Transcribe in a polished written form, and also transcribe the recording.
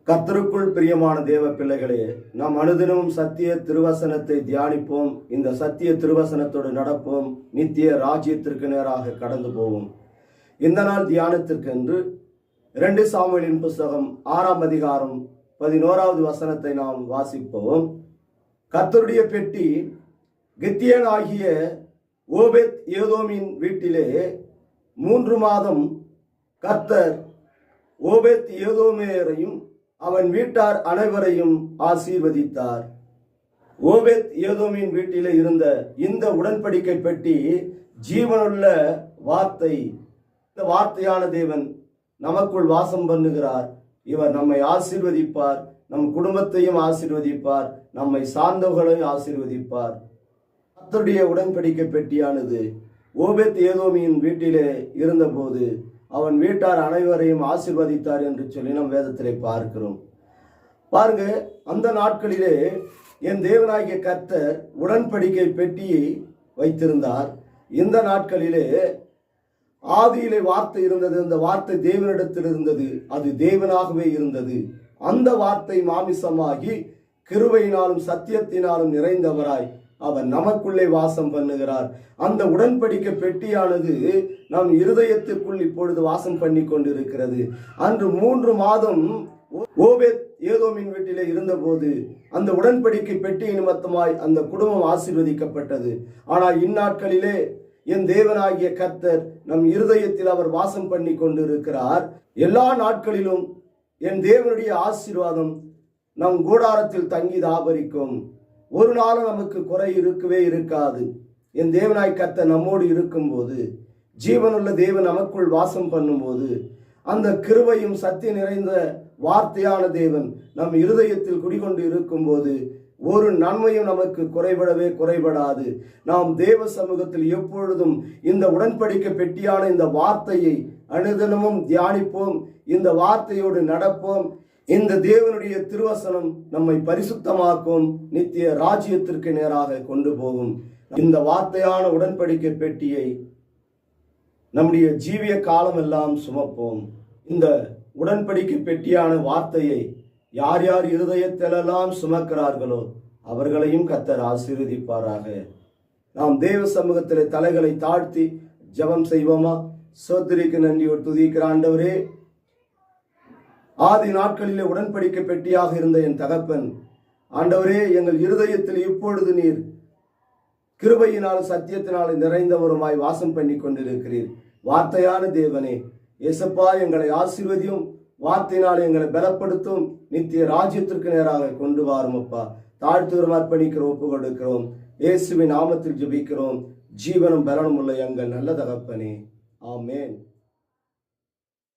கர்த்தருக்குள் பிரியமான தேவ பிள்ளைகளே, நாம் அனுதினமும் சத்திய திருவசனத்தை தியானிப்போம். இந்த சத்திய திருவசனத்தோடு நடப்போம். நித்திய ராஜ்யத்திற்கு நேராக கடந்து போவோம். இந்த நாள் தியானத்திற்கு என்று 2 சாமுவேலின் புஸ்தகம் 6ஆம் அதிகாரம் 11வது வசனத்தை நாம் வாசிப்போம். கர்த்தருடைய பெட்டி கித்தியன் ஆகிய ஓபேத் ஏதோமின் வீட்டிலே 3 மாதம் கர்த்தர் ஓபேத் ஏதோமேரையும் அவன் வீட்டார் அனைவரையும் ஆசீர்வதித்தார். ஓபேத் ஏதோமின் வீட்டிலே இருந்த இந்த உடன்படிக்கை பெட்டி ஜீவனுள்ள வார்த்தை. இந்த வார்த்தையான தேவன் நமக்குள் வாசம் பண்ணுகிறார். இவர் நம்மை ஆசீர்வதிப்பார், நம் குடும்பத்தையும் ஆசீர்வதிப்பார், நம்மை சார்ந்தவர்களையும் ஆசீர்வதிப்பார். கர்த்தருடைய உடன்படிக்கை பெட்டியானது ஓபேத் ஏதோமின் வீட்டிலே இருந்தபோது அவன் வீட்டார் அனைவரையும் ஆசீர்வதித்தார் என்று சொல்லி நம் வேதத்திலே பார்க்கிறோம். பாருங்க, அந்த நாட்களிலே என் தேவனாகிய கர்த்தர் உடன்படிக்கை பெட்டியை வைத்திருந்தார். இந்த நாட்களிலே ஆதியிலே வார்த்தை இருந்தது. அந்த வார்த்தை தேவனிடத்தில் இருந்தது. அது தேவனாகவே இருந்தது. அந்த வார்த்தை மாமிசமாகி கிருபையினாலும் சத்தியத்தினாலும் நிறைந்தவராய் அவர் நமக்குள்ளே வாசம் பண்ணுகிறார். அந்த உடன்படிக்கை பெட்டியானது நம் இருதயத்திற்குள் இப்பொழுது வாசம் பண்ணி கொண்டிருக்கிறது. அன்று 3 மாதம் ஓபேத் ஏதோமின் வீட்டிலே இருந்தபோது அந்த உடன்படிக்கை பெட்டி நிமித்தமாய் அந்த குடும்பம் ஆசீர்வதிக்கப்பட்டது. ஆனால் இந்நாட்களிலே என் தேவனாகிய கர்த்தர் நம் இருதயத்தில் அவர் வாசம் பண்ணி கொண்டிருக்கிறார். எல்லா நாட்களிலும் என் தேவனுடைய ஆசீர்வாதம் நம் கூடாரத்தில் தங்கி தாபரிக்கும். ஒரு நாளும் நமக்கு குறை இருக்கவே இருக்காது. என் தேவனாய் கர்த்தர் நம்மோடு இருக்கும்போது, ஜீவனுள்ள தேவன் நமக்குள் வாசம் பண்ணும்போது, அந்த கிருபையும் சத்திய நிறைந்த வார்த்தையான தேவன் நம் இருதயத்தில் குடிகொண்டு இருக்கும்போது ஒரு நன்மையும் நமக்கு குறைபடாது. நாம் தேவ சமூகத்தில் எப்பொழுதும் இந்த உடன்படிக்கை பெட்டியான இந்த வார்த்தையை அனுதினமும் தியானிப்போம். இந்த வார்த்தையோடு நடப்போம். இந்த தேவனுடைய திருவசனம் நம்மை பரிசுத்தமாக்கும், நித்திய ராஜ்யத்திற்கு நேராக கொண்டு போகும். இந்த வார்த்தையான உடன்படிக்கை பெட்டியை நம்முடைய ஜீவிய காலம் எல்லாம் சுமப்போம். இந்த உடன்படிக்கை பெட்டியான வார்த்தையை யார் யார் இருதயத்திலெல்லாம் சுமக்கிறார்களோ அவர்களையும் கர்த்தர் ஆசீர்வதிப்பாராக. நாம் தேவ சமூகத்திலே தலைகளை தாழ்த்தி ஜெபம் செய்வோமா? சோத்திரிக்கு நன்றியோடு துதிக்கிற ஆண்டவரே, ஆதி நாட்களிலே உடன்படிக்கை பெட்டியாக இருந்த என் தகப்பன் ஆண்டவரே, எங்கள் இருதயத்தில் இப்பொழுது நீர் கிருபையினால் சத்தியத்தினால் நிறைந்தவருமாய் வாசம் பண்ணி கொண்டிருக்கிறீர். வார்த்தையான தேவனே, இயேசப்பா, எங்களை ஆசீர்வதியும், வார்த்தையினால் எங்களை பலப்படுத்தும், நித்திய ராஜ்யத்திற்கு நேராக கொண்டு வாரும் அப்பா. தாழ்த்துவரும் அர்ப்பணிக்கிற ஒப்பு கொடுக்கிறோம். இயேசுவின் நாமத்தில் ஜெபிக்கிறோம். ஜீவனும் பலனும் உள்ள எங்கள் நல்ல தகப்பனே, ஆமேன்.